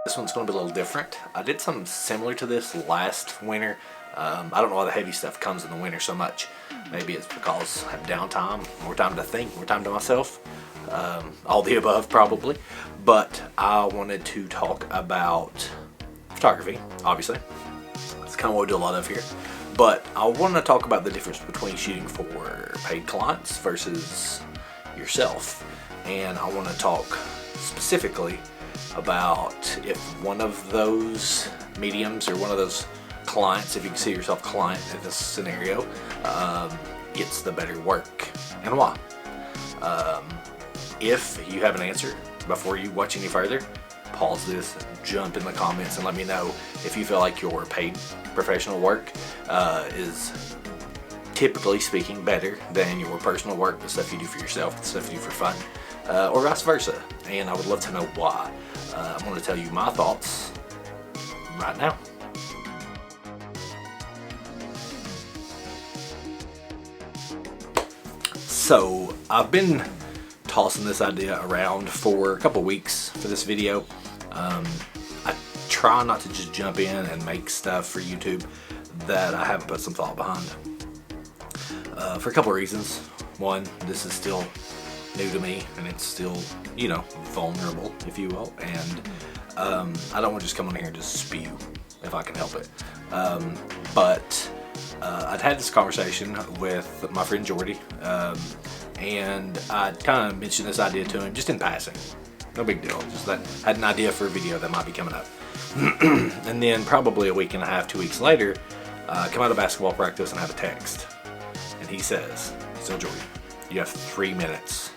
This one's going to be a little different. I did something similar to this last winter. I don't know why the heavy stuff comes in the winter so much. Maybe it's because I have downtime, more time to think, more time to myself. All the above probably. But I wanted to talk about photography, obviously. That's kind of what we do a lot of here. But I want to talk about the difference between shooting for paid clients versus yourself. And I want to talk specifically about if one of those mediums or one of those clients, if you can see yourself client in this scenario, gets the better work and why. If you have an answer before you watch any further, pause this, jump in the comments and let me know if you feel like your paid professional work is typically speaking better than your personal work, the stuff you do for yourself, the stuff you do for fun, or vice versa. And I would love to know why. I'm going to tell you my thoughts right now. So I've been tossing this idea around for a couple weeks for this video. I try not to just jump in and make stuff for YouTube that I haven't put some thought behind. For a couple of reasons. One, this is still new to me and it's still, vulnerable, if you will. And I don't want to just come on here and just spew if I can help it. But I'd had this conversation with my friend Jordy, and I kind of mentioned this idea to him just in passing. No big deal. Just that I had an idea for a video that might be coming up. And then probably a week and a half, 2 weeks later, I come out of basketball practice and I have a text. And he says, "So Jordy, you have 3 minutes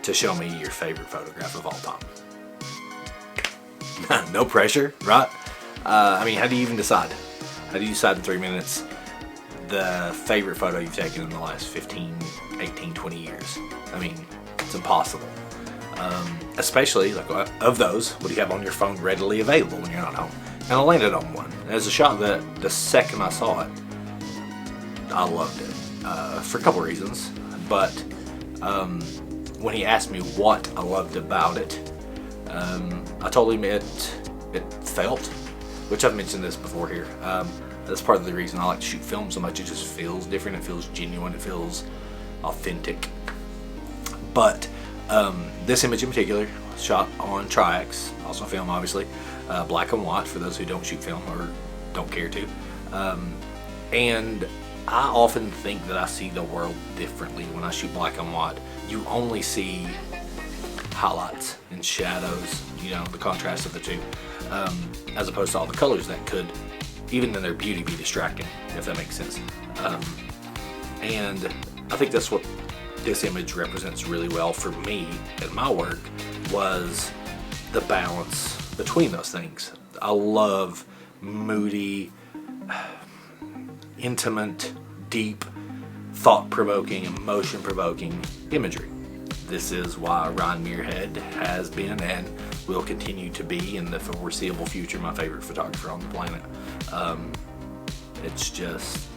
to show me your favorite photograph of all time." No pressure, right? How do you even decide? How do you decide in 3 minutes the favorite photo you've taken in the last 15, 18, 20 years? It's impossible. Especially, of those, what do you have on your phone readily available when you're not home? And I landed on one. And it was a shot that the second I saw it, I loved it. For a couple of reasons. But when he asked me what I loved about it, I told him it felt, which I've mentioned this before here. That's part of the reason I like to shoot film so much. It just feels different. It feels genuine. It feels authentic. But this image in particular, shot on Tri-X, also film obviously, black and white for those who don't shoot film or don't care to. And I often think that I see the world differently when I shoot black and white. You only see highlights and shadows, the contrast of the two, as opposed to all the colors that could, even in their beauty, be distracting, if that makes sense. And I think that's what this image represents really well for me and my work, was the balance between those things. I love moody, intimate, deep, thought-provoking, emotion-provoking imagery. This is why Ryan Muirhead has been and will continue to be in the foreseeable future my favorite photographer on the planet. It's just,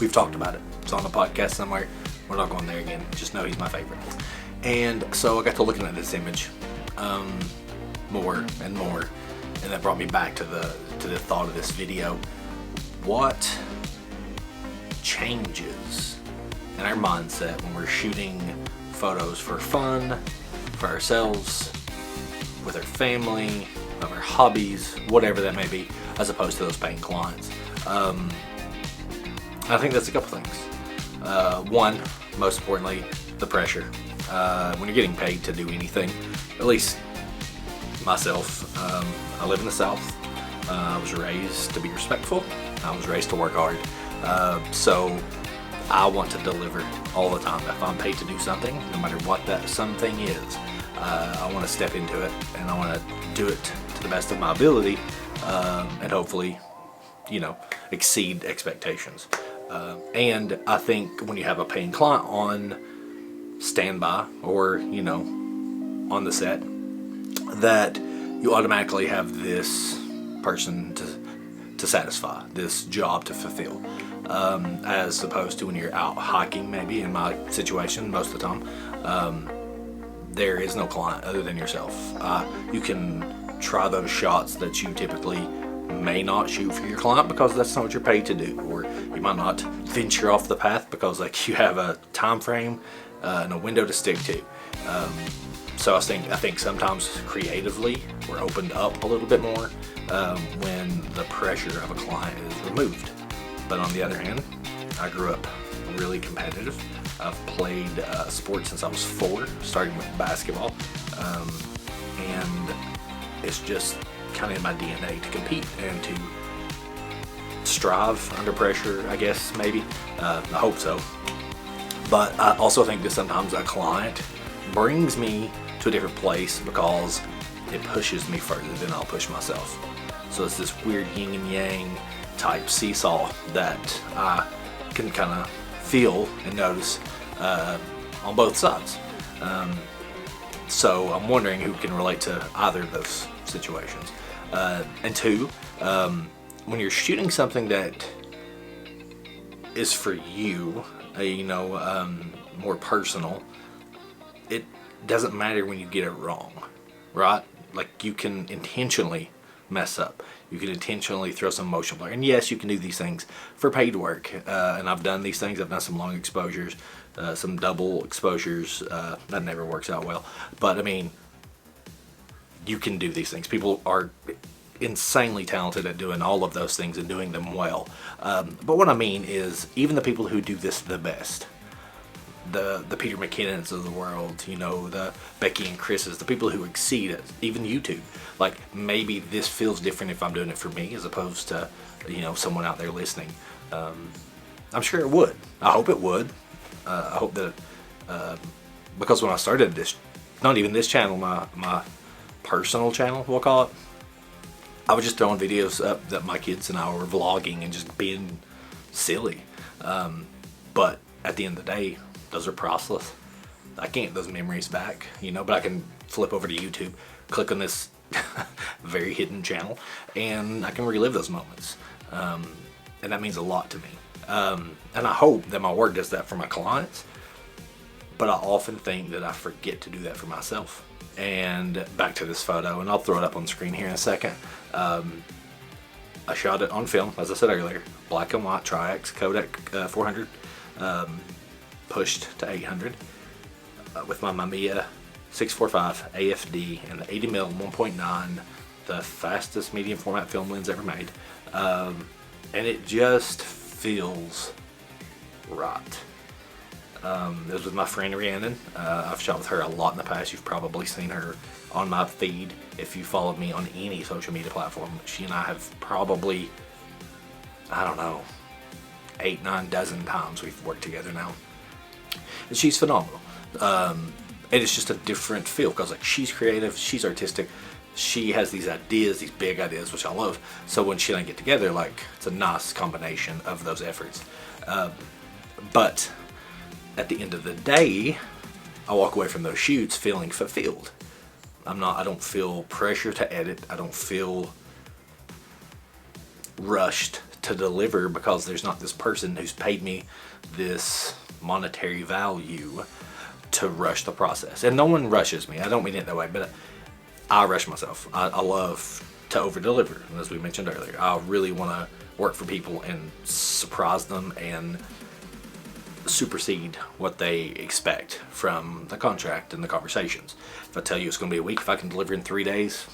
we've talked about it. It's on the podcast somewhere. We're not going there again. Just know he's my favorite. And so I got to looking at this image more and more, and that brought me back to the thought of this video. What changes in our mindset when we're shooting photos for fun, for ourselves, with our family, of our hobbies, whatever that may be, as opposed to those paying clients? I think that's a couple things. One, most importantly, the pressure. When you're getting paid to do anything, at least myself, I live in the South. I was raised to be respectful. I was raised to work hard. So I want to deliver all the time. If I'm paid to do something, no matter what that something is, I want to step into it and I want to do it to the best of my ability, and hopefully, exceed expectations. And I think when you have a paying client on standby or, on the set, that you automatically have this person to satisfy, this job to fulfill, as opposed to when you're out hiking. Maybe in my situation, most of the time, there is no client other than yourself. You can try those shots that you typically may not shoot for your client because that's not what you're paid to do, or you might not venture off the path because like you have a time frame and a window to stick to. So I think sometimes creatively we're opened up a little bit more when the pressure of a client is removed. But on the other hand, I grew up really competitive. I've played sports since I was 4, starting with basketball, and it's just kind of in my DNA to compete and to strive under pressure, I guess, maybe. I hope so. But I also think that sometimes a client brings me to a different place because it pushes me further than I'll push myself. So it's this weird yin and yang type seesaw that I can kind of feel and notice on both sides. So I'm wondering who can relate to either of those situations. And 2, when you're shooting something that is for you, more personal, it doesn't matter when you get it wrong, right? Like you can intentionally mess up. You can intentionally throw some motion blur. And yes, you can do these things for paid work. And I've done these things. I've done some long exposures, some double exposures. That never works out well. But I mean, you can do these things. People are insanely talented at doing all of those things and doing them well. But what I mean is, even the people who do this the best, the Peter McKinnons of the world, the Becky and Chris's, the people who exceed at even YouTube. Like, maybe this feels different if I'm doing it for me as opposed to, someone out there listening. I'm sure it would. I hope it would. I hope that, because when I started this, not even this channel, my personal channel, we'll call it, I was just throwing videos up that my kids and I were vlogging and just being silly. But at the end of the day, those are priceless. I can't get those memories back, but I can flip over to YouTube, click on this very hidden channel, and I can relive those moments. And that means a lot to me. And I hope that my work does that for my clients, but I often think that I forget to do that for myself. And back to this photo, and I'll throw it up on the screen here in a second. I shot it on film, as I said earlier, black and white Tri-X Kodak 400. Pushed to 800 with my Mamiya 645 AFD and the 80mm 1.9, the fastest medium format film lens ever made, and it just feels right. It was with my friend Rhiannon. I've shot with her a lot in the past. You've probably seen her on my feed if you followed me on any social media platform. She and I have probably, 8, 9 dozen times we've worked together now. And she's phenomenal. And it's just a different feel because like she's creative, she's artistic, she has these ideas, these big ideas, which I love. So when she and I get together, like, it's a nice combination of those efforts. But at the end of the day, I walk away from those shoots feeling fulfilled. I don't feel pressure to edit. I don't feel rushed to deliver because there's not this person who's paid me this monetary value to rush the process. And no one rushes me. I don't mean it that way, but I rush myself. I love to over deliver. And as we mentioned earlier, I really want to work for people and surprise them and supersede what they expect from the contract and the conversations. If I tell you it's going to be a week, if I can deliver in 3 days,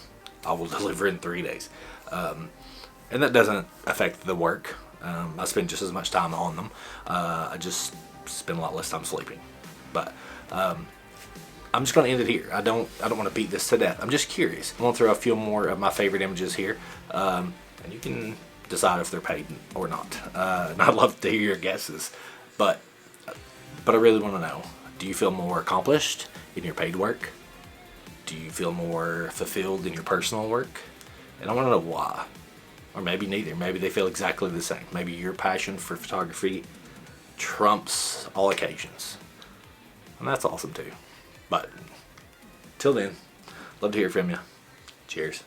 I will deliver in 3 days. And that doesn't affect the work. I spend just as much time on them. I just spend a lot less time sleeping. But I'm just going to end it here. I don't want to beat this to death. I'm just curious. I'm going to throw a few more of my favorite images here, and you can decide if they're paid or not. And I'd love to hear your guesses. But I really want to know, do you feel more accomplished in your paid work? Do you feel more fulfilled in your personal work? And I want to know why. Or maybe neither. Maybe they feel exactly the same. Maybe your passion for photography trumps all occasions. And that's awesome too. But till then, love to hear from you. Cheers.